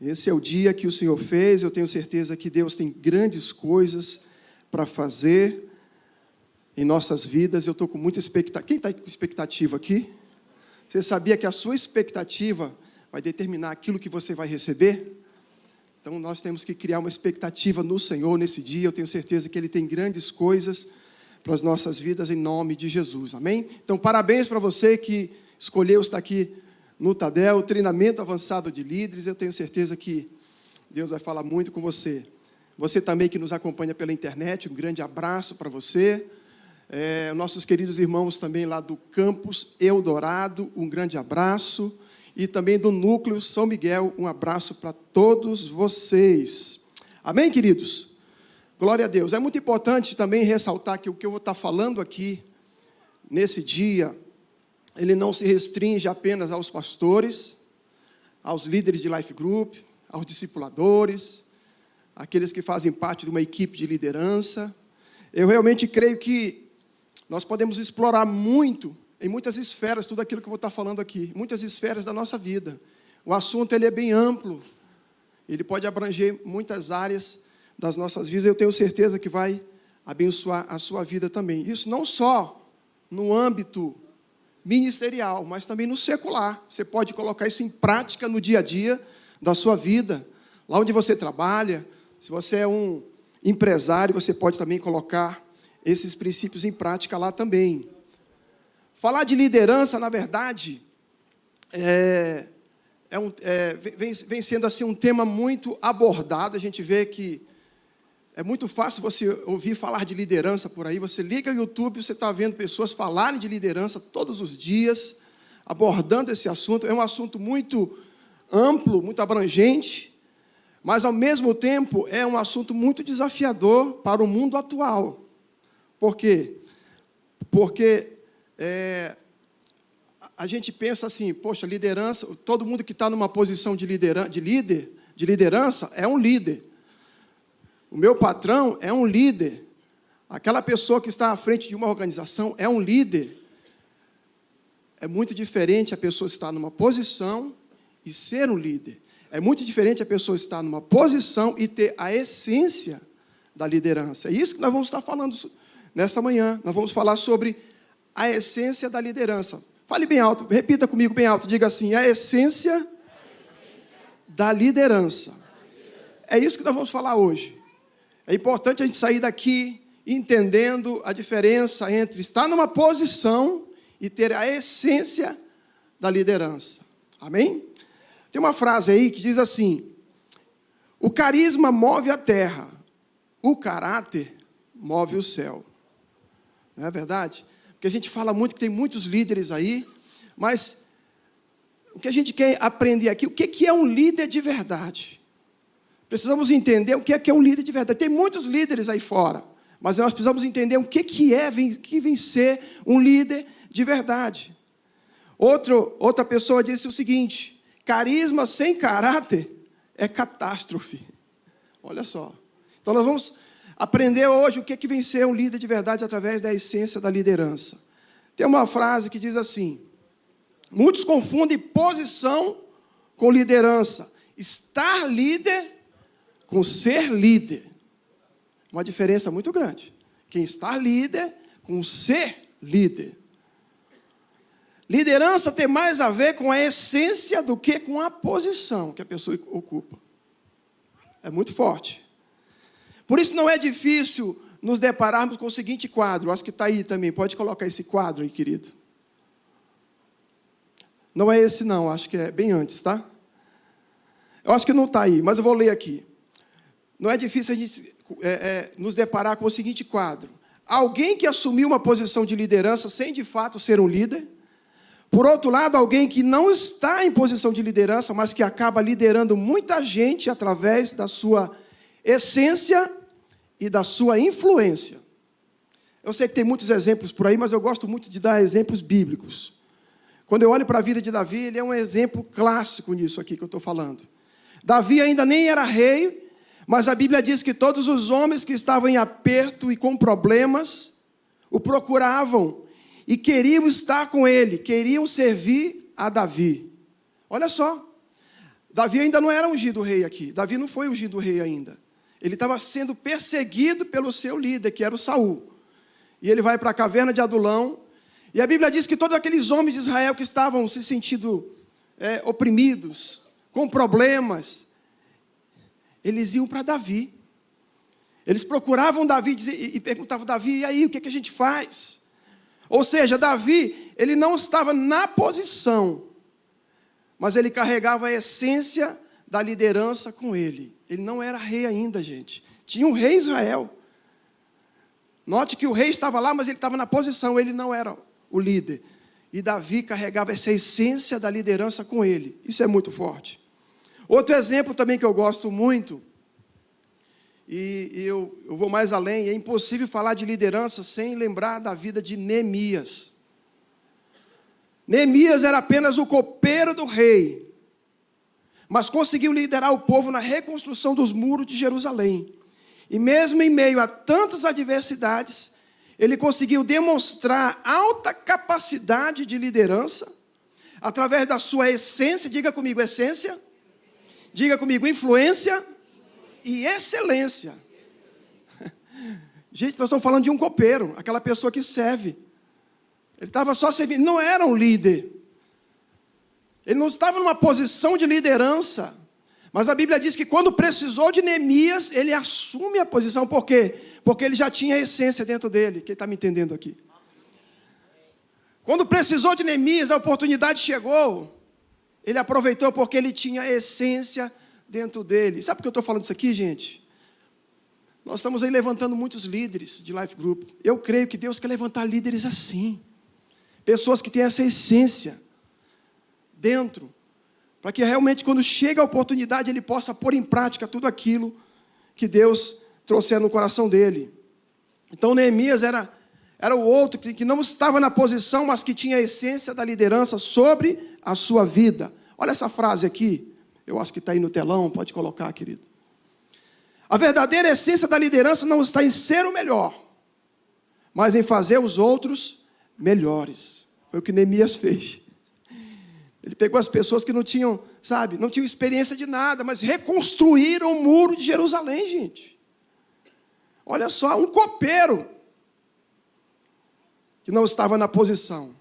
Esse é o dia que o Senhor fez, eu tenho certeza que Deus tem grandes coisas para fazer em nossas vidas. Eu estou com muita expectativa. Quem está com expectativa aqui? Você sabia que a sua expectativa vai determinar aquilo que você vai receber? Então, nós temos que criar uma expectativa no Senhor nesse dia. Eu tenho certeza que Ele tem grandes coisas para as nossas vidas, em nome de Jesus. Amém? Então, parabéns para você que escolheu estar aqui no Tadel, treinamento avançado de líderes. Eu tenho certeza que Deus vai falar muito com você. Você também que nos acompanha pela internet, um grande abraço para você. Nossos queridos irmãos também lá do campus Eldorado, um grande abraço. E também do Núcleo São Miguel, um abraço para todos vocês. Amém, queridos? Glória a Deus. É muito importante também ressaltar que o que eu vou estar falando aqui, nesse dia, ele não se restringe apenas aos pastores, aos líderes de life group, aos discipuladores, aqueles que fazem parte de uma equipe de liderança. Eu realmente creio que nós podemos explorar muito, em muitas esferas, tudo aquilo que eu vou estar falando aqui, muitas esferas da nossa vida. O assunto ele é bem amplo, ele pode abranger muitas áreas das nossas vidas. Eu tenho certeza que vai abençoar a sua vida também. Isso não só no âmbito ministerial, mas também no secular. Você pode colocar isso em prática no dia a dia da sua vida, lá onde você trabalha. Se você é um empresário, você pode também colocar esses princípios em prática lá também. Falar de liderança, na verdade, vem sendo assim um tema muito abordado. A gente vê que é muito fácil você ouvir falar de liderança por aí. Você liga o YouTube, você está vendo pessoas falarem de liderança todos os dias, abordando esse assunto. É um assunto muito amplo, muito abrangente, mas, ao mesmo tempo, é um assunto muito desafiador para o mundo atual. Por quê? Porque a gente pensa assim, poxa, liderança, todo mundo que está numa posição de liderança é um líder. O meu patrão é um líder. Aquela pessoa que está à frente de uma organização é um líder. É muito diferente a pessoa estar numa posição e ser um líder. É muito diferente a pessoa estar numa posição e ter a essência da liderança. É isso que nós vamos estar falando nessa manhã. Nós vamos falar sobre a essência da liderança. Fale bem alto, repita comigo bem alto. Diga assim, a essência da liderança. É isso que nós vamos falar hoje. É importante a gente sair daqui entendendo a diferença entre estar numa posição e ter a essência da liderança. Amém? Tem uma frase aí que diz assim: o carisma move a terra, o caráter move o céu. Não é verdade? Porque a gente fala muito que tem muitos líderes aí, mas o que a gente quer aprender aqui, o que é um líder de verdade? Precisamos entender o que é um líder de verdade. Tem muitos líderes aí fora, mas nós precisamos entender o que vem ser um líder de verdade. Outra pessoa disse o seguinte: carisma sem caráter é catástrofe. Olha só. Então nós vamos aprender hoje o que vem ser um líder de verdade através da essência da liderança. Tem uma frase que diz assim: muitos confundem posição com liderança. Estar líder com ser líder. Uma diferença muito grande. Quem está líder com ser líder. Liderança tem mais a ver com a essência do que com a posição que a pessoa ocupa. É muito forte. Por isso não é difícil nos depararmos com o seguinte quadro. Acho que está aí também. Pode colocar esse quadro aí, querido. Não é esse não, acho que é bem antes, tá? Eu acho que não está aí, mas eu vou ler aqui. Não é difícil a gente nos deparar com o seguinte quadro. Alguém que assumiu uma posição de liderança sem de fato ser um líder. Por outro lado, alguém que não está em posição de liderança, mas que acaba liderando muita gente através da sua essência e da sua influência. Eu sei que tem muitos exemplos por aí, mas eu gosto muito de dar exemplos bíblicos. Quando eu olho para a vida de Davi, ele é um exemplo clássico nisso aqui que eu estou falando. Davi ainda nem era rei, mas a Bíblia diz que todos os homens que estavam em aperto e com problemas o procuravam e queriam estar com ele, queriam servir a Davi. Olha só, Davi ainda não era ungido rei aqui. Davi não foi ungido rei ainda. Ele estava sendo perseguido pelo seu líder, que era o Saul. E ele vai para a caverna de Adulão. E a Bíblia diz que todos aqueles homens de Israel que estavam se sentindo oprimidos, com problemas, eles iam para Davi. Eles procuravam Davi e perguntavam: Davi, e aí, o que a gente faz? Ou seja, Davi, ele não estava na posição, mas ele carregava a essência da liderança com ele. Ele não era rei ainda, gente. Tinha um rei Israel. Note que o rei estava lá, mas ele estava na posição, ele não era o líder. E Davi carregava essa essência da liderança com ele. Isso é muito forte. Outro exemplo também que eu gosto muito, e eu vou mais além, é impossível falar de liderança sem lembrar da vida de Neemias. Neemias era apenas o copeiro do rei, mas conseguiu liderar o povo na reconstrução dos muros de Jerusalém. E mesmo em meio a tantas adversidades, ele conseguiu demonstrar alta capacidade de liderança, através da sua essência, diga comigo, essência, diga comigo, influência e excelência. Gente, nós estamos falando de um copeiro, aquela pessoa que serve. Ele estava só servindo, não era um líder. Ele não estava numa posição de liderança. Mas a Bíblia diz que quando precisou de Neemias, ele assume a posição. Por quê? Porque ele já tinha a essência dentro dele. Quem está me entendendo aqui? Quando precisou de Neemias, a oportunidade chegou. Ele aproveitou porque ele tinha a essência dentro dele. Sabe por que eu estou falando isso aqui, gente? Nós estamos aí levantando muitos líderes de Life Group. Eu creio que Deus quer levantar líderes assim. Pessoas que têm essa essência dentro, para que realmente quando chega a oportunidade ele possa pôr em prática tudo aquilo que Deus trouxer no coração dele. Então Neemias era o outro que não estava na posição, mas que tinha a essência da liderança sobre a sua vida. Olha essa frase aqui, eu acho que está aí no telão, pode colocar, querido. A verdadeira essência da liderança não está em ser o melhor, mas em fazer os outros melhores. Foi o que Neemias fez. Ele pegou as pessoas que não tinham, não tinham experiência de nada, mas reconstruíram o muro de Jerusalém, gente. Olha só, um copeiro que não estava na posição,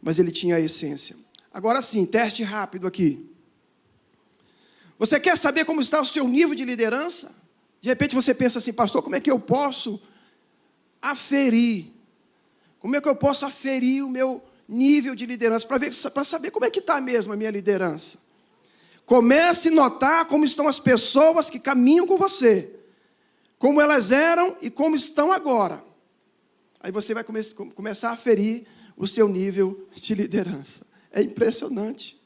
mas ele tinha a essência. Agora sim, teste rápido aqui. Você quer saber como está o seu nível de liderança? De repente você pensa assim: pastor, como é que eu posso aferir? Como é que eu posso aferir o meu nível de liderança, para saber como é que está mesmo a minha liderança? Comece a notar como estão as pessoas que caminham com você, como elas eram e como estão agora. Aí você vai começar a aferir o seu nível de liderança. É impressionante.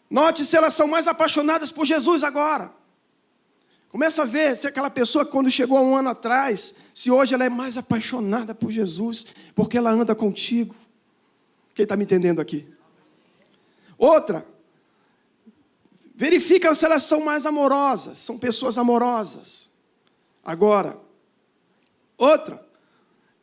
Note se elas são mais apaixonadas por Jesus agora. Começa a ver se aquela pessoa que quando chegou há um ano atrás, se hoje ela é mais apaixonada por Jesus, porque ela anda contigo. Quem está me entendendo aqui? Outra, verifica se elas são mais amorosas, são pessoas amorosas. Agora, outra,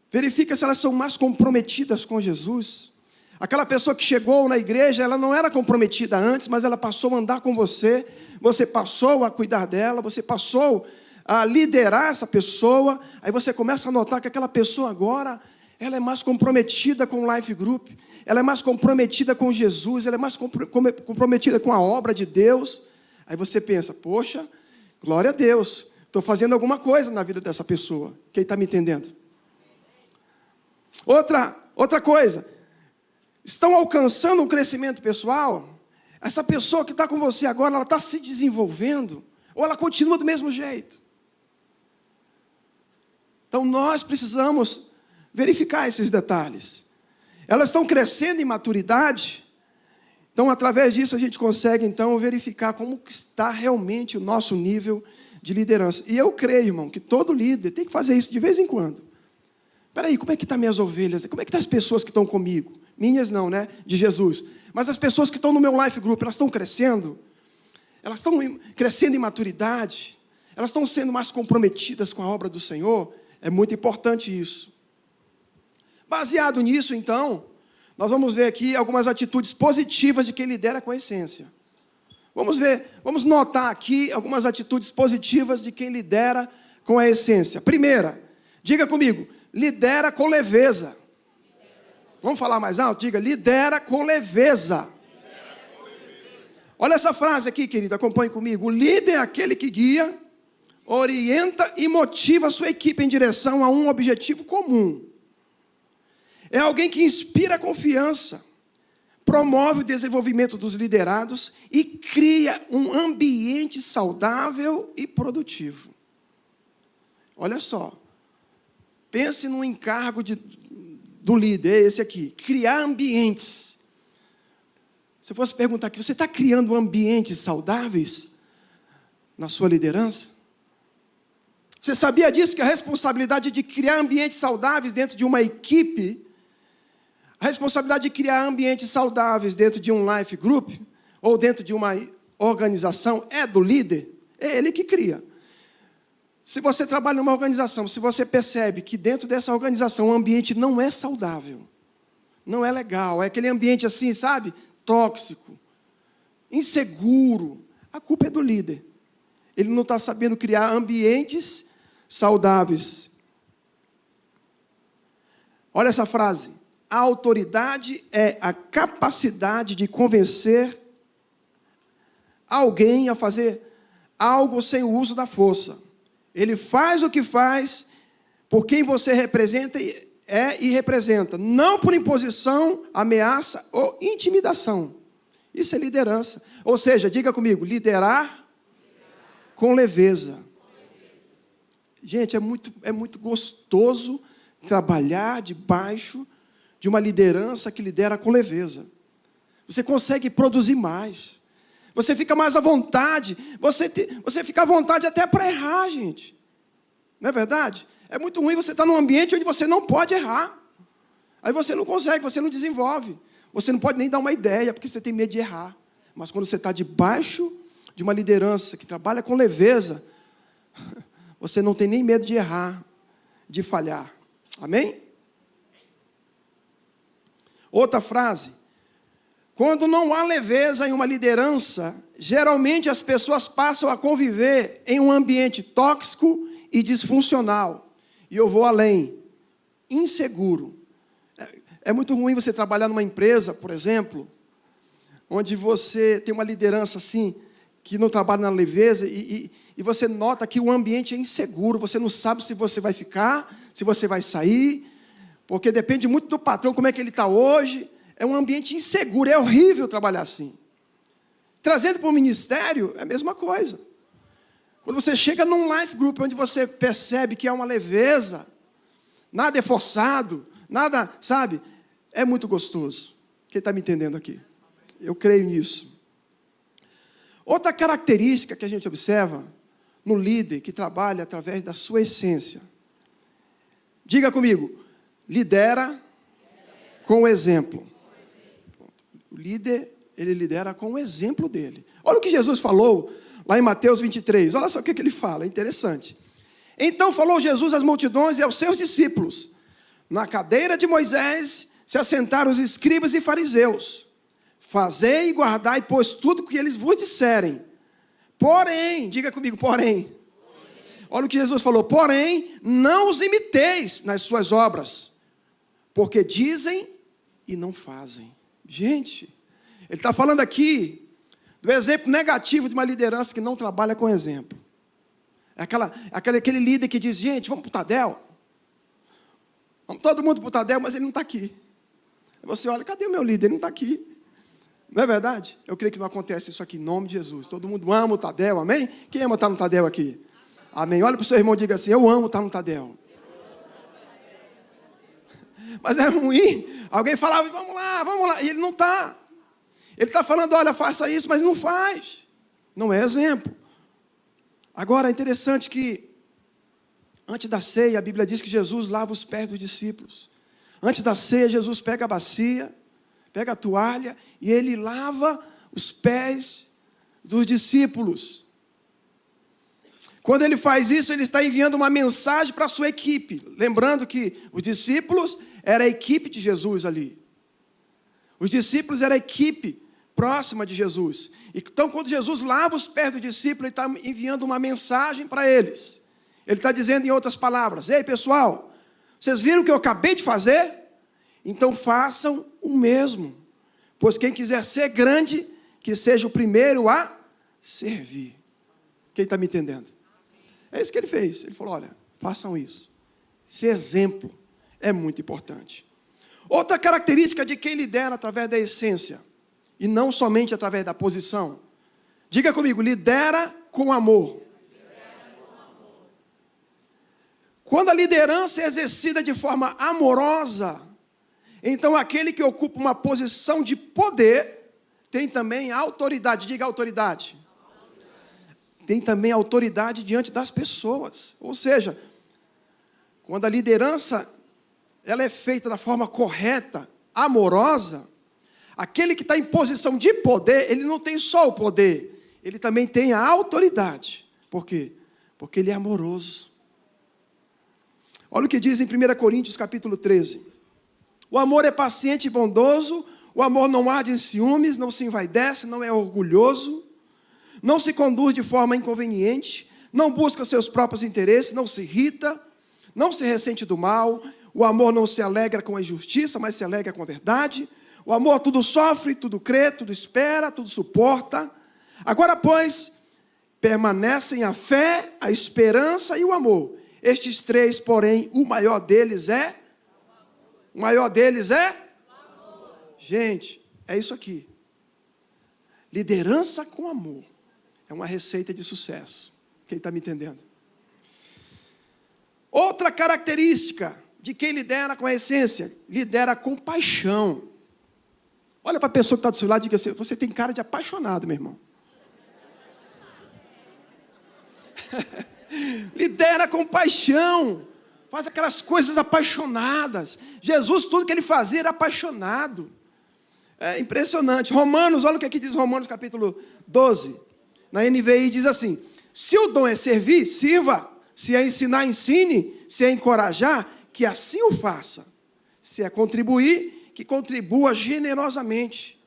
verifica se elas são mais comprometidas com Jesus. Aquela pessoa que chegou na igreja, ela não era comprometida antes, mas ela passou a andar com você, você passou a cuidar dela, você passou a liderar essa pessoa, aí você começa a notar que aquela pessoa agora, ela é mais comprometida com o Life Group, ela é mais comprometida com Jesus, ela é mais comprometida com a obra de Deus. Aí você pensa: poxa, glória a Deus, estou fazendo alguma coisa na vida dessa pessoa. Quem está me entendendo? Outra coisa, estão alcançando um crescimento pessoal? Essa pessoa que está com você agora, ela está se desenvolvendo? Ou ela continua do mesmo jeito? Então nós precisamos verificar esses detalhes. Elas estão crescendo em maturidade? Então, através disso, a gente consegue, então, verificar como está realmente o nosso nível de liderança. E eu creio, irmão, que todo líder tem que fazer isso de vez em quando. Espera aí, como é que estão minhas ovelhas? Como é que estão as pessoas que estão comigo? Minhas não, né? De Jesus. Mas as pessoas que estão no meu Life Group, elas estão crescendo? Elas estão crescendo em maturidade? Elas estão sendo mais comprometidas com a obra do Senhor? É muito importante isso. Baseado nisso, então, nós vamos ver aqui algumas atitudes positivas de quem lidera com a essência. Vamos ver, vamos notar aqui algumas atitudes positivas de quem lidera com a essência. Primeira, diga comigo, lidera com leveza. Vamos falar mais alto? Diga, lidera com leveza. Olha essa frase aqui, querido, acompanhe comigo. O líder é aquele que guia, orienta e motiva a sua equipe em direção a um objetivo comum. É alguém que inspira confiança, promove o desenvolvimento dos liderados e cria um ambiente saudável e produtivo. Olha só, pense no encargo do líder, esse aqui, criar ambientes. Se eu fosse perguntar aqui, você está criando ambientes saudáveis na sua liderança? Você sabia disso, que a responsabilidade de criar ambientes saudáveis dentro de uma equipe, a responsabilidade de criar ambientes saudáveis dentro de um life group, ou dentro de uma organização, é do líder? É ele que cria. Se você trabalha numa organização, se você percebe que dentro dessa organização o ambiente não é saudável, não é legal, é aquele ambiente assim, sabe? Tóxico, inseguro, a culpa é do líder. Ele não está sabendo criar ambientes saudáveis. Olha essa frase. A autoridade é a capacidade de convencer alguém a fazer algo sem o uso da força. Ele faz o que faz por quem você representa e representa, não por imposição, ameaça ou intimidação. Isso é liderança. Ou seja, diga comigo, liderar com leveza. Gente, é muito gostoso trabalhar debaixo de uma liderança que lidera com leveza. Você consegue produzir mais. Você fica mais à vontade. Você fica à vontade até para errar, gente. Não é verdade? É muito ruim você estar num ambiente onde você não pode errar. Aí você não consegue, você não desenvolve. Você não pode nem dar uma ideia, porque você tem medo de errar. Mas quando você está debaixo de uma liderança que trabalha com leveza, você não tem nem medo de errar, de falhar. Amém? Outra frase. Quando não há leveza em uma liderança, geralmente as pessoas passam a conviver em um ambiente tóxico e disfuncional. E eu vou além, inseguro. É muito ruim você trabalhar numa empresa, por exemplo, onde você tem uma liderança assim, que não trabalha na leveza, e você nota que o ambiente é inseguro, você não sabe se você vai ficar, se você vai sair, porque depende muito do patrão, como é que ele está hoje. É um ambiente inseguro, é horrível trabalhar assim. Trazendo para o ministério, é a mesma coisa. Quando você chega num life group, onde você percebe que é uma leveza, nada é forçado, nada, sabe? É muito gostoso. Quem está me entendendo aqui? Eu creio nisso. Outra característica que a gente observa no líder que trabalha através da sua essência. Diga comigo, lidera com o exemplo. O líder, ele lidera com o exemplo dele. Olha o que Jesus falou lá em Mateus 23. Olha só o que ele fala, é interessante. Então falou Jesus às multidões e aos seus discípulos. Na cadeira de Moisés se assentaram os escribas e fariseus. Fazei e guardai, pois, tudo o que eles vos disserem. Porém, diga comigo, porém. Olha o que Jesus falou. Porém, não os imiteis nas suas obras, porque dizem e não fazem. Gente, ele está falando aqui do exemplo negativo de uma liderança que não trabalha com exemplo. É aquele líder que diz, gente, vamos para o Tadel. Vamos todo mundo para o Tadel, mas ele não está aqui. Aí você olha, cadê o meu líder? Ele não está aqui. Não é verdade? Eu creio que não acontece isso aqui em nome de Jesus. Todo mundo ama o Tadel, amém? Quem ama estar no Tadel aqui? Amém. Olha para o seu irmão e diga assim, eu amo estar no Tadel. Mas é ruim. Alguém falava, vamos lá. E ele não está. Ele está falando, olha, faça isso, mas não faz. Não é exemplo. Agora, é interessante que, antes da ceia, a Bíblia diz que Jesus lava os pés dos discípulos. Antes da ceia, Jesus pega a bacia, pega a toalha, e ele lava os pés dos discípulos. Quando ele faz isso, ele está enviando uma mensagem para a sua equipe. Lembrando que os discípulos era a equipe de Jesus ali. Os discípulos era a equipe próxima de Jesus. Então, quando Jesus lava os pés do discípulo, ele está enviando uma mensagem para eles. Ele está dizendo em outras palavras: ei, pessoal, vocês viram o que eu acabei de fazer? Então façam o mesmo. Pois quem quiser ser grande, que seja o primeiro a servir. Quem está me entendendo? É isso que ele fez. Ele falou: olha, façam isso. Esse exemplo é muito importante. Outra característica de quem lidera através da essência, e não somente através da posição. Diga comigo: lidera com amor. Quando a liderança é exercida de forma amorosa, então aquele que ocupa uma posição de poder tem também autoridade. Diga autoridade. Tem também autoridade diante das pessoas. Ou seja, quando a liderança ela é feita da forma correta, amorosa, aquele que está em posição de poder, ele não tem só o poder, ele também tem a autoridade. Por quê? Porque ele é amoroso. Olha o que diz em 1 Coríntios capítulo 13. O amor é paciente e bondoso, o amor não arde em ciúmes, não se envaidece, não é orgulhoso, não se conduz de forma inconveniente, não busca seus próprios interesses, não se irrita, não se ressente do mal. O amor não se alegra com a injustiça, mas se alegra com a verdade. O amor tudo sofre, tudo crê, tudo espera, tudo suporta. Agora, pois, permanecem a fé, a esperança e o amor. Estes três, porém, o maior deles é? O maior deles é? Gente, é isso aqui. Liderança com amor. É uma receita de sucesso. Quem está me entendendo? Outra característica de quem lidera com a essência, lidera com paixão. Olha para a pessoa que está do seu lado e diga assim: você tem cara de apaixonado, meu irmão. Lidera com paixão. Faz aquelas coisas apaixonadas. Jesus, tudo que ele fazia era apaixonado. É impressionante. Romanos, olha o que aqui diz Romanos capítulo 12. Na NVI diz assim: se o dom é servir, sirva. Se é ensinar, ensine. Se é encorajar, que assim o faça. Se é contribuir, que contribua generosamente.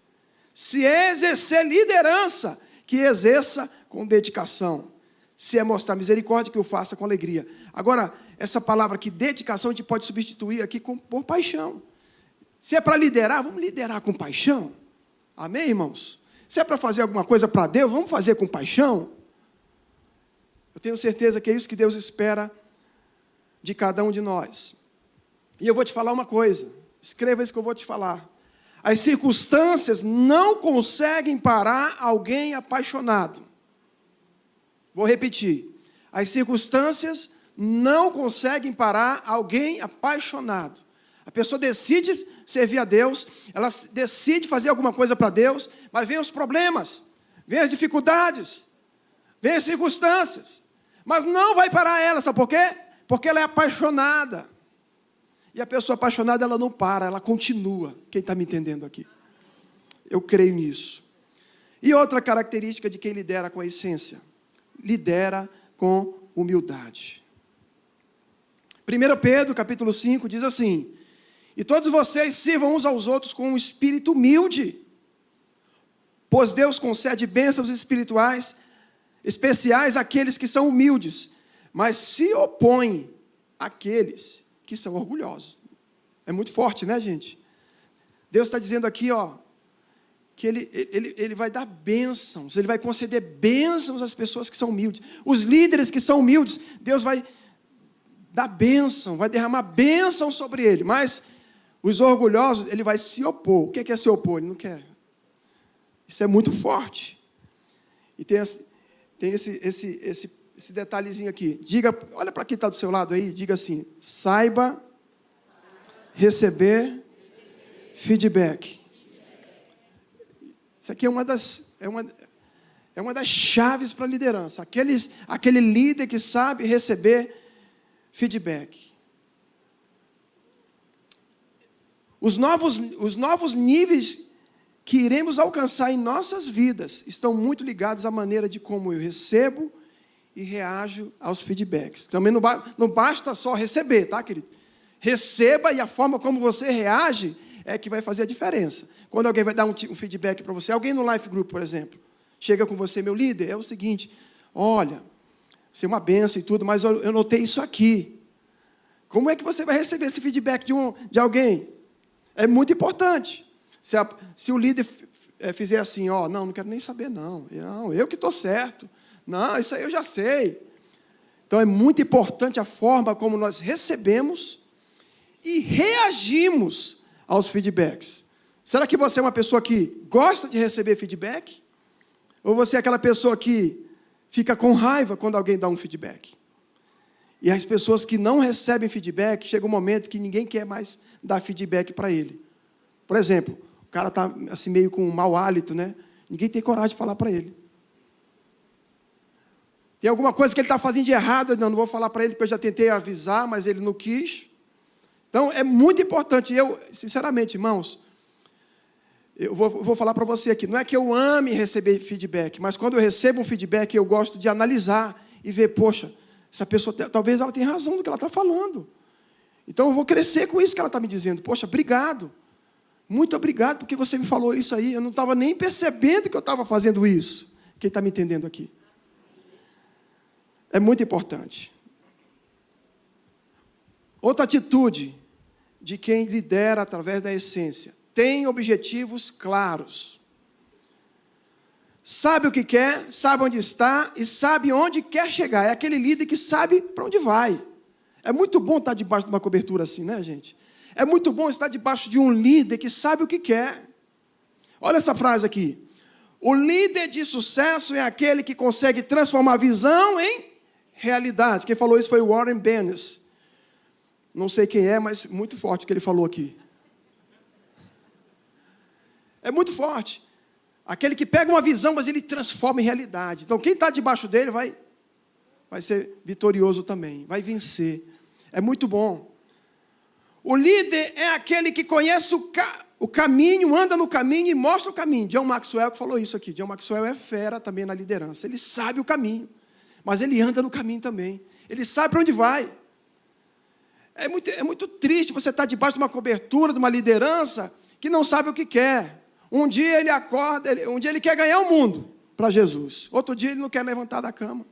Se é exercer liderança, que exerça com dedicação. Se é mostrar misericórdia, que o faça com alegria. Agora, essa palavra aqui, dedicação, a gente pode substituir aqui por paixão. Se é para liderar, vamos liderar com paixão. Amém, irmãos? Se é para fazer alguma coisa para Deus, vamos fazer com paixão. Eu tenho certeza que é isso que Deus espera de cada um de nós. E eu vou te falar uma coisa. Escreva isso que eu vou te falar. As circunstâncias não conseguem parar alguém apaixonado. Vou repetir. As circunstâncias não conseguem parar alguém apaixonado. A pessoa decide servir a Deus, ela decide fazer alguma coisa para Deus, mas vem os problemas, vem as dificuldades, vem as circunstâncias. Mas não vai parar ela, sabe por quê? Porque ela é apaixonada. E a pessoa apaixonada, ela não para, ela continua. Quem está me entendendo aqui? Eu creio nisso. E outra característica de quem lidera com a essência: lidera com humildade. 1 Pedro, capítulo 5, diz assim: e todos vocês sirvam uns aos outros com um espírito humilde, pois Deus concede bênçãos especiais àqueles que são humildes, mas se opõe àqueles que são orgulhosos. É muito forte, né, gente? Deus está dizendo aqui, que ele vai dar bênçãos, ele vai conceder bênçãos às pessoas que são humildes. Os líderes que são humildes, Deus vai dar bênção, vai derramar bênção sobre ele, mas os orgulhosos, ele vai se opor. O que é se opor? Ele não quer. Isso é muito forte. E tem esse detalhezinho aqui. Diga, olha para quem está do seu lado aí, diga assim: saiba receber feedback. Isso aqui é uma das chaves para a liderança. Aquele líder que sabe receber feedback. Os novos níveis que iremos alcançar em nossas vidas estão muito ligados à maneira de como eu recebo e reajo aos feedbacks. Também não basta só receber, tá, querido? Receba, e a forma como você reage é que vai fazer a diferença. Quando alguém vai dar um feedback para você, alguém no Life Group, por exemplo, chega com você, meu líder, é o seguinte, olha, você é uma benção e tudo, mas eu notei isso aqui. Como é que você vai receber esse feedback de alguém? É muito importante. Se o líder fizer assim, não quero nem saber, não, eu que estou certo, não, isso aí eu já sei. Então, é muito importante a forma como nós recebemos e reagimos aos feedbacks. Será que você é uma pessoa que gosta de receber feedback? Ou você é aquela pessoa que fica com raiva quando alguém dá um feedback? E as pessoas que não recebem feedback, chega um momento que ninguém quer mais dar feedback para ele. Por exemplo, o cara está assim, meio com um mau hálito, né? Ninguém tem coragem de falar para ele. Tem alguma coisa que ele está fazendo de errado, não vou falar para ele, porque eu já tentei avisar, mas ele não quis. Então, é muito importante. Eu, sinceramente, irmãos, eu vou falar para você aqui, não é que eu ame receber feedback, mas quando eu recebo um feedback, eu gosto de analisar e ver, poxa, essa pessoa, talvez ela tenha razão do que ela está falando. Então, eu vou crescer com isso que ela está me dizendo. Poxa, obrigado. Muito obrigado, porque você me falou isso aí. Eu não estava nem percebendo que eu estava fazendo isso. Quem está me entendendo aqui? É muito importante. Outra atitude de quem lidera através da essência. Tem objetivos claros. Sabe o que quer, sabe onde está e sabe onde quer chegar. É aquele líder que sabe para onde vai. É muito bom estar debaixo de uma cobertura assim, né, gente? É muito bom estar debaixo de um líder que sabe o que quer. Olha essa frase aqui. O líder de sucesso é aquele que consegue transformar a visão em realidade. Quem falou isso foi o Warren Bennis. Não sei quem é, mas muito forte o que ele falou aqui. É muito forte. Aquele que pega uma visão, mas ele transforma em realidade. Então, quem está debaixo dele vai ser vitorioso também, vai vencer. É muito bom. O líder é aquele que conhece o caminho, anda no caminho e mostra o caminho. John Maxwell que falou isso aqui. John Maxwell é fera também na liderança. Ele sabe o caminho, mas ele anda no caminho também. Ele sabe para onde vai. É muito triste você estar debaixo de uma cobertura, de uma liderança, que não sabe o que quer. Um dia ele acorda, um dia ele quer ganhar o mundo para Jesus. Outro dia ele não quer levantar da cama.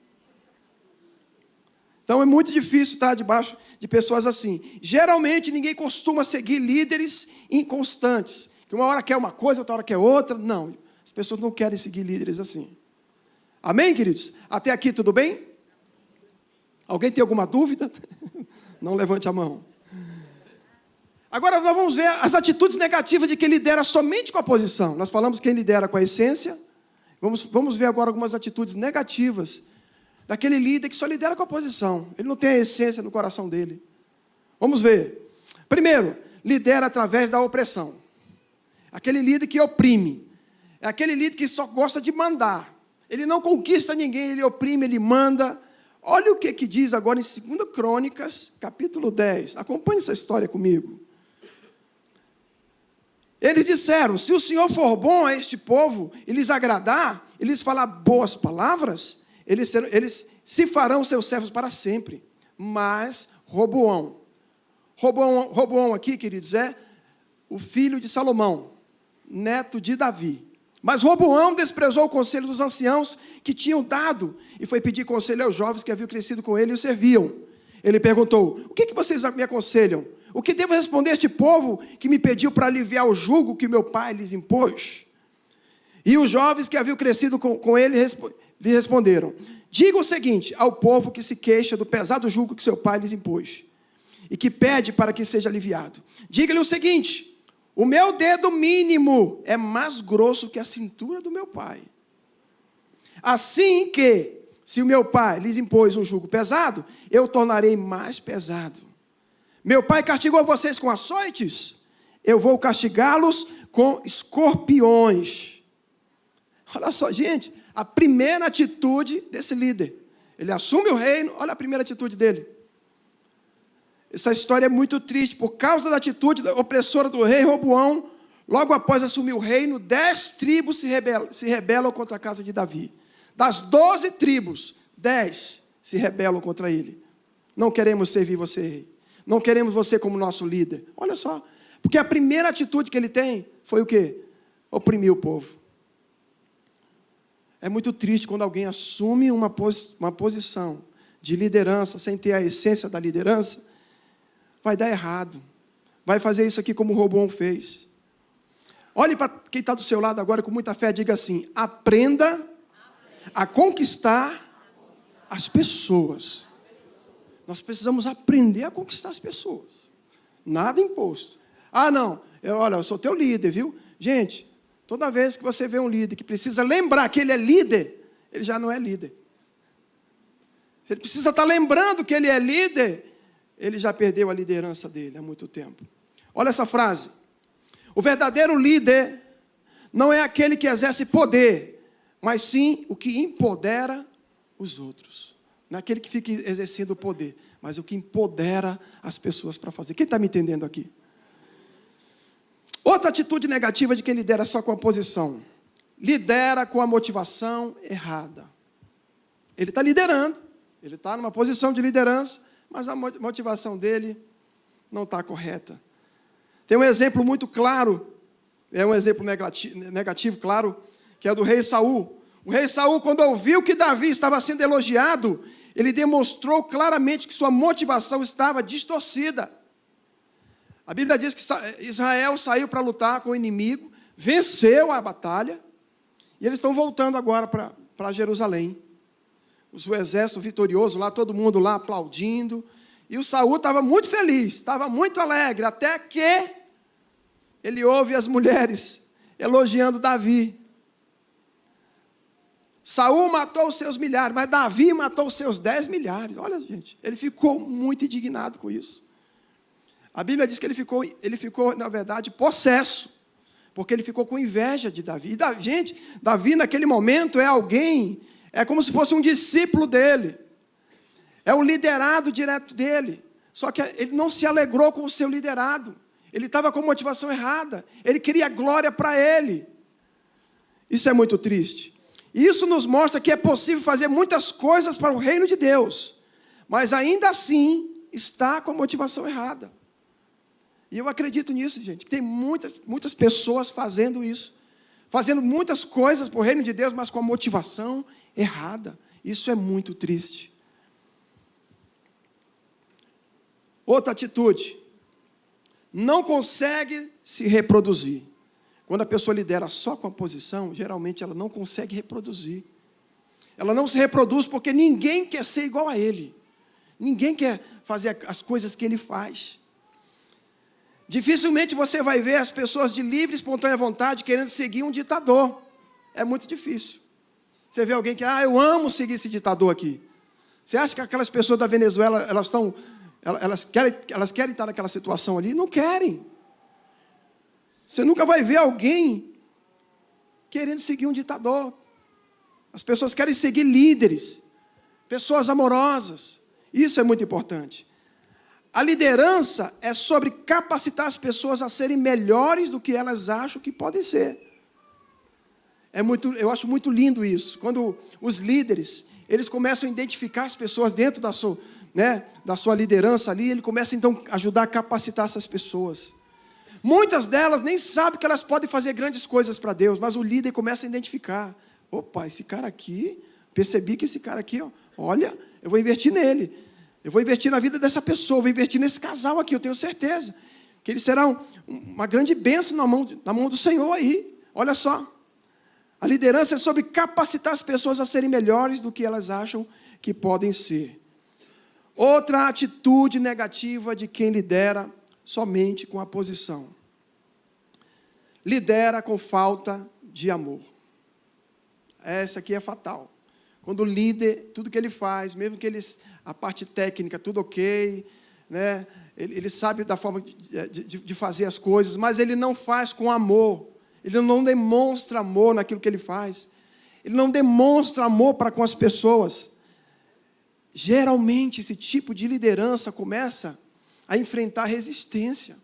Então é muito difícil estar debaixo de pessoas assim. Geralmente ninguém costuma seguir líderes inconstantes. Que uma hora quer uma coisa, outra hora quer outra. Não, as pessoas não querem seguir líderes assim. Amém, queridos? Até aqui tudo bem? Alguém tem alguma dúvida? Não levante a mão. Agora nós vamos ver as atitudes negativas de quem lidera somente com a posição. Nós falamos quem lidera com a essência. Vamos ver agora algumas atitudes negativas daquele líder que só lidera com a posição. Ele não tem a essência no coração dele. Vamos ver. Primeiro, lidera através da opressão. Aquele líder que oprime. É aquele líder que só gosta de mandar. Ele não conquista ninguém, ele oprime, ele manda. Olha o que diz agora em 2 Crônicas, capítulo 10. Acompanhe essa história comigo. Eles disseram, se o Senhor for bom a este povo e lhes agradar, e lhes falar boas palavras, eles se farão seus servos para sempre. Mas Roboão aqui, queridos, é o filho de Salomão, neto de Davi. Mas Roboão desprezou o conselho dos anciãos que tinham dado e foi pedir conselho aos jovens que haviam crescido com ele e o serviam. Ele perguntou, o que vocês me aconselham? O que devo responder a este povo que me pediu para aliviar o jugo que meu pai lhes impôs? E os jovens que haviam crescido com ele lhe responderam, diga o seguinte ao povo que se queixa do pesado jugo que seu pai lhes impôs e que pede para que seja aliviado. Diga-lhe o seguinte, o meu dedo mínimo é mais grosso que a cintura do meu pai. Assim que, se o meu pai lhes impôs um jugo pesado, eu tornarei mais pesado. Meu pai castigou vocês com açoites, eu vou castigá-los com escorpiões. Olha só, gente, a primeira atitude desse líder. Ele assume o reino, olha a primeira atitude dele. Essa história é muito triste, por causa da atitude opressora do rei Roboão, logo após assumir o reino, 10 tribos se rebelam contra a casa de Davi. Das 12 tribos, 10 se rebelam contra ele. Não queremos servir você, rei. Não queremos você como nosso líder. Olha só, porque a primeira atitude que ele tem foi o quê? oprimir o povo. É muito triste quando alguém assume uma posição de liderança, sem ter a essência da liderança, vai dar errado. Vai fazer isso aqui como o Roboão fez. Olhe para quem está do seu lado agora com muita fé, diga assim: aprenda a conquistar as pessoas. Nós precisamos aprender a conquistar as pessoas. Nada imposto. Ah, não, eu sou teu líder, viu? Gente, toda vez que você vê um líder que precisa lembrar que ele é líder, ele já não é líder. Se ele precisa estar lembrando que ele é líder, ele já perdeu a liderança dele há muito tempo. Olha essa frase: o verdadeiro líder não é aquele que exerce poder, mas sim o que empodera os outros. Não é aquele que fica exercendo o poder, mas o que empodera as pessoas para fazer. Quem está me entendendo aqui? Outra atitude negativa de quem lidera só com a posição: lidera com a motivação errada. Ele está liderando, ele está numa posição de liderança, mas a motivação dele não está correta. Tem um exemplo muito claro, é um exemplo negativo, claro, que é do rei Saul. O rei Saul, quando ouviu que Davi estava sendo elogiado, ele demonstrou claramente que sua motivação estava distorcida. A Bíblia diz que Israel saiu para lutar com o inimigo, venceu a batalha, e eles estão voltando agora para Jerusalém. O seu exército vitorioso lá, todo mundo lá aplaudindo. E o Saul estava muito feliz, estava muito alegre, até que ele ouve as mulheres elogiando Davi. Saul matou os seus milhares, mas Davi matou os seus 10 milhares. Olha, gente, ele ficou muito indignado com isso. A Bíblia diz que ele ficou, na verdade, possesso, porque ele ficou com inveja de Davi. E, gente, Davi naquele momento é como se fosse um discípulo dele. É um liderado direto dele. Só que ele não se alegrou com o seu liderado. Ele estava com motivação errada. Ele queria glória para ele. Isso é muito triste. E isso nos mostra que é possível fazer muitas coisas para o reino de Deus, mas ainda assim está com a motivação errada. E eu acredito nisso, gente, que tem muitas pessoas fazendo isso, fazendo muitas coisas para o reino de Deus, mas com a motivação errada. Isso é muito triste. Outra atitude: não consegue se reproduzir. Quando a pessoa lidera só com a posição, geralmente ela não consegue reproduzir. Ela não se reproduz porque ninguém quer ser igual a ele. Ninguém quer fazer as coisas que ele faz. Dificilmente você vai ver as pessoas de livre e espontânea vontade querendo seguir um ditador. É muito difícil. Você vê alguém que, eu amo seguir esse ditador aqui. Você acha que aquelas pessoas da Venezuela, elas querem estar naquela situação ali? Não querem. Você nunca vai ver alguém querendo seguir um ditador. As pessoas querem seguir líderes, pessoas amorosas. Isso é muito importante. A liderança é sobre capacitar as pessoas a serem melhores do que elas acham que podem ser. Eu acho muito lindo isso. Quando os líderes, eles começam a identificar as pessoas dentro da sua liderança ali, ele começa então a ajudar a capacitar essas pessoas. Muitas delas nem sabem que elas podem fazer grandes coisas para Deus, mas o líder começa a identificar. Opa, esse cara aqui, percebi que esse cara aqui, olha, eu vou investir nele. Eu vou investir na vida dessa pessoa, eu vou investir nesse casal aqui, eu tenho certeza. Que eles serão uma grande bênção na mão do Senhor aí. Olha só. A liderança é sobre capacitar as pessoas a serem melhores do que elas acham que podem ser. Outra atitude negativa de quem lidera somente com a posição: lidera com falta de amor. Essa aqui é fatal. Quando o líder, tudo que ele faz, mesmo que a parte técnica, tudo ok, né? Ele sabe da forma de fazer as coisas, mas ele não faz com amor. Ele não demonstra amor naquilo que ele faz. Ele não demonstra amor para com as pessoas. Geralmente, esse tipo de liderança começa a enfrentar resistência.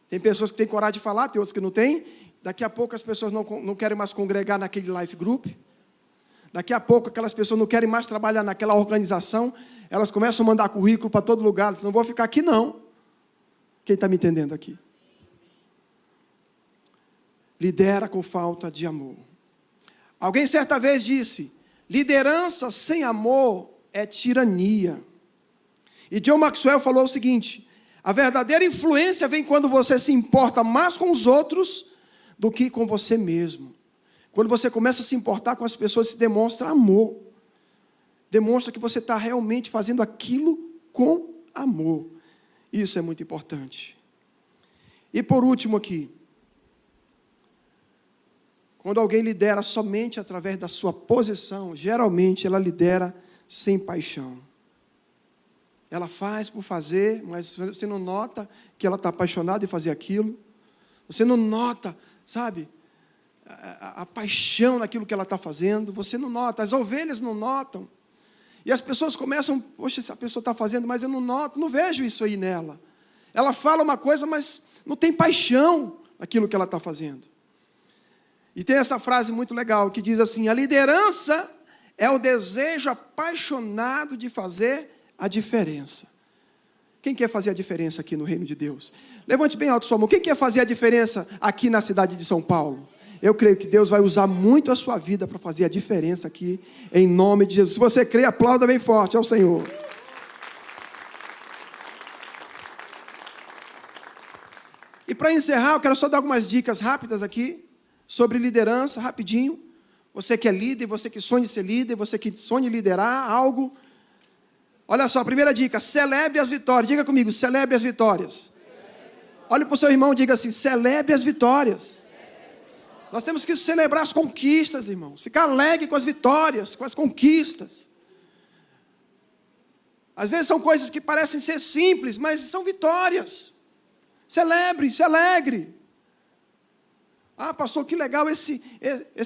Tem pessoas que têm coragem de falar, tem outras que não têm. Daqui a pouco as pessoas não querem mais congregar naquele life group. Daqui a pouco aquelas pessoas não querem mais trabalhar naquela organização. Elas começam a mandar currículo para todo lugar. Dizem, não vou ficar aqui não. Quem está me entendendo aqui? lidera com falta de amor. Alguém certa vez disse: liderança sem amor é tirania. E John Maxwell falou o seguinte: a verdadeira influência vem quando você se importa mais com os outros do que com você mesmo. Quando você começa a se importar com as pessoas, se demonstra amor. Demonstra que você está realmente fazendo aquilo com amor. Isso é muito importante. E por último aqui, quando alguém lidera somente através da sua posição, geralmente ela lidera sem paixão. Ela faz por fazer, mas você não nota que ela está apaixonada em fazer aquilo. Você não nota, sabe, a paixão naquilo que ela está fazendo. Você não nota, as ovelhas não notam. E as pessoas começam: poxa, essa pessoa está fazendo, mas eu não noto, não vejo isso aí nela. Ela fala uma coisa, mas não tem paixão naquilo que ela está fazendo. E tem essa frase muito legal, que diz assim: a liderança é o desejo apaixonado de fazer a diferença. Quem quer fazer a diferença aqui no reino de Deus? Levante bem alto sua mão. Quem quer fazer a diferença aqui na cidade de São Paulo? Eu creio que Deus vai usar muito a sua vida para fazer a diferença aqui, em nome de Jesus. Se você crê, aplauda bem forte ao Senhor. E para encerrar, eu quero só dar algumas dicas rápidas aqui, sobre liderança, rapidinho. Você que é líder, você que sonha em ser líder, você que sonha em liderar algo. Olha só, a primeira dica: celebre as vitórias. Diga comigo: celebre as vitórias. Olhe para o seu irmão e diga assim: celebre as vitórias. Nós temos que celebrar as conquistas, irmãos. Ficar alegre com as vitórias, com as conquistas. Às vezes são coisas que parecem ser simples, mas são vitórias. Celebre, se alegre. Ah, pastor, que legal esse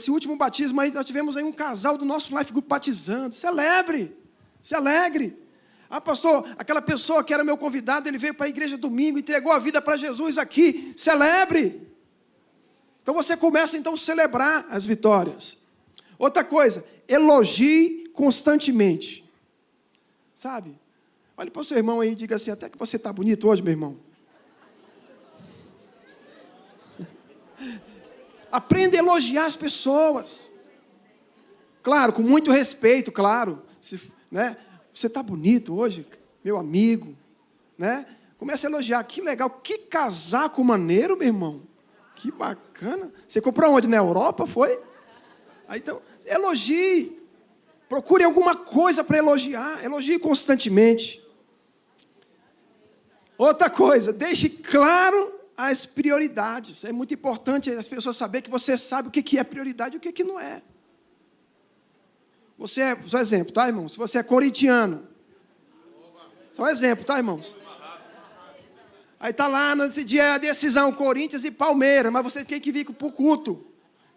último batismo aí. Nós tivemos aí um casal do nosso Life Group batizando. Celebre, se alegre. Ah, pastor, aquela pessoa que era meu convidado, ele veio para a igreja domingo, entregou a vida para Jesus aqui. Celebre. Então você começa então a celebrar as vitórias. Outra coisa, elogie constantemente. Sabe? Olhe para o seu irmão aí e diga assim: até que você está bonito hoje, meu irmão. Aprenda a elogiar as pessoas. Claro, com muito respeito, claro. Né? Você está bonito hoje, meu amigo. Né? Comece a elogiar. Que legal, que casaco maneiro, meu irmão. Que bacana. Você comprou onde? Na Europa, foi? Aí, então, elogie. Procure alguma coisa para elogiar. Elogie constantemente. Outra coisa, deixe claro as prioridades. É muito importante as pessoas saberem que você sabe o que é prioridade e o que não é. Você é, só exemplo, tá, irmão? Se você é corintiano, só exemplo, tá, irmãos? Aí está lá, nesse dia a decisão, Corinthians e Palmeiras, mas você tem que vir para o culto.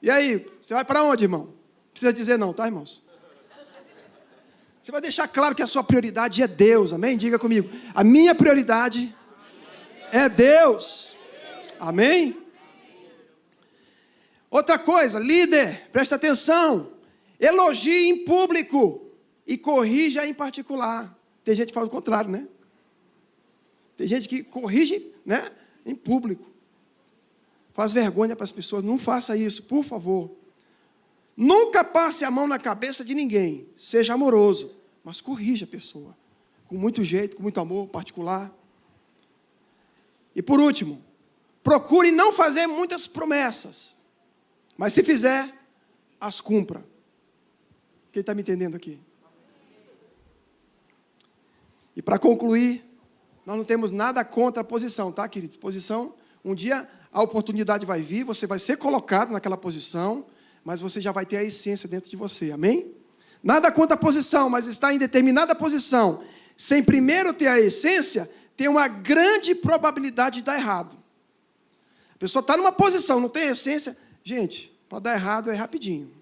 E aí, você vai para onde, irmão? Não precisa dizer não, tá, irmãos? Você vai deixar claro que a sua prioridade é Deus, amém? Diga comigo: a minha prioridade é Deus. Amém? Outra coisa, líder, presta atenção. Elogie em público e corrija em particular. Tem gente que faz o contrário, né? Tem gente que corrige, né, em público. Faz vergonha para as pessoas. Não faça isso, por favor. Nunca passe a mão na cabeça de ninguém. Seja amoroso, mas corrija a pessoa. Com muito jeito, com muito amor particular. E por último, procure não fazer muitas promessas, mas se fizer, as cumpra. Quem está me entendendo aqui? E para concluir, nós não temos nada contra a posição, tá, queridos? Posição, um dia a oportunidade vai vir, você vai ser colocado naquela posição, mas você já vai ter a essência dentro de você, amém? Nada contra a posição, mas estar em determinada posição, sem primeiro ter a essência, tem uma grande probabilidade de dar errado. A pessoa está numa posição, não tem essência. Gente, para dar errado é rapidinho.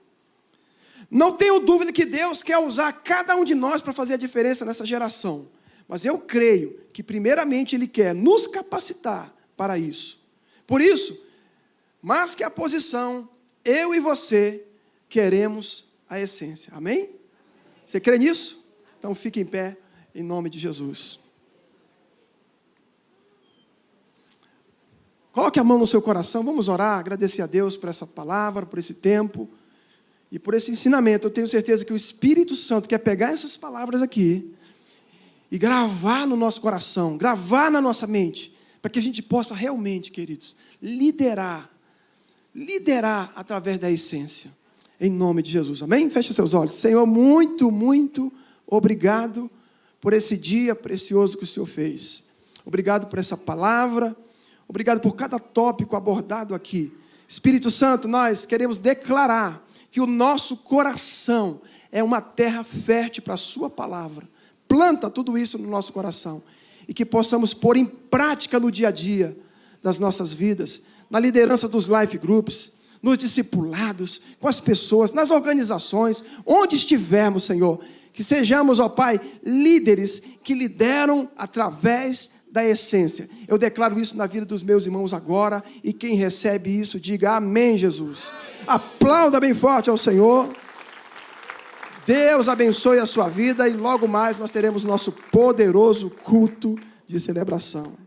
Não tenho dúvida que Deus quer usar cada um de nós para fazer a diferença nessa geração. Mas eu creio que primeiramente Ele quer nos capacitar para isso. Por isso, mais que a posição, eu e você queremos a essência. Amém? Você crê nisso? Então fique em pé, em nome de Jesus. Coloque a mão no seu coração, vamos orar, agradecer a Deus por essa palavra, por esse tempo e por esse ensinamento. Eu tenho certeza que o Espírito Santo quer pegar essas palavras aqui e gravar no nosso coração, gravar na nossa mente, para que a gente possa realmente, queridos, liderar através da essência, em nome de Jesus, amém? Feche seus olhos. Senhor, muito, muito obrigado por esse dia precioso que o Senhor fez. Obrigado por essa palavra, obrigado por cada tópico abordado aqui. Espírito Santo, nós queremos declarar que o nosso coração é uma terra fértil para a sua palavra. Planta tudo isso no nosso coração e que possamos pôr em prática no dia a dia das nossas vidas, na liderança dos life groups, nos discipulados, com as pessoas, nas organizações, onde estivermos, Senhor, que sejamos, ó Pai, líderes que lideram através da essência. Eu declaro isso na vida dos meus irmãos agora, e quem recebe isso, diga amém, Jesus. Aplauda bem forte ao Senhor. Deus abençoe a sua vida, e logo mais nós teremos nosso poderoso culto de celebração.